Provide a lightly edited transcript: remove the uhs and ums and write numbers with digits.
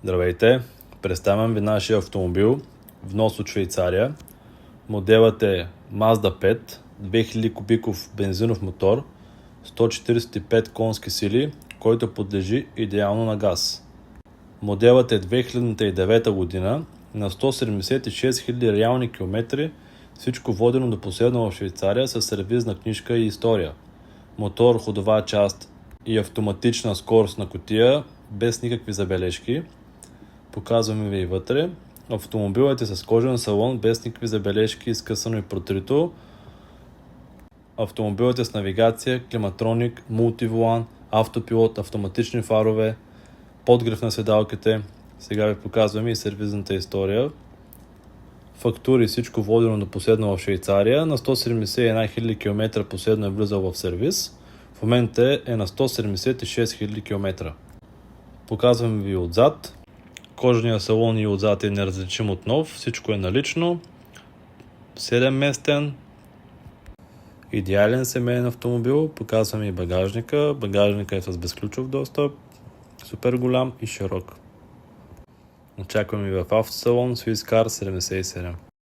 Здравейте! Представям ви нашия автомобил, внос от Швейцария. Моделът е Mazda 5, 2000 кубиков бензинов мотор, 145 конски сили, който подлежи идеално на газ. Моделът е 2009 година, на 176 000 реални километри, всичко водено до последно в Швейцария с сервизна книжка и история. Мотор, ходова част и автоматична скоростна кутия, без никакви забележки. Показваме ви и вътре. Автомобилът е с кожен салон, без никакви забележки, изкъсано и протрито. Автомобилът е с навигация, климатроник, мултиволан, автопилот, автоматични фарове, подгрев на седалките. Сега ви показваме и сервизната история. Фактури, всичко водено до последно в Швейцария. На 171 000 км последно е влизал в сервиз. В момента е на 176 000 км. Показваме ви отзад. Кожения салон и отзад е неразличим от нов. Всичко е налично. 7-местен. Идеален семейен автомобил. Показваме и багажника. Багажника е с безключов достъп. Супер голям и широк. Очакваме ви в автосалон Swiss Car 77.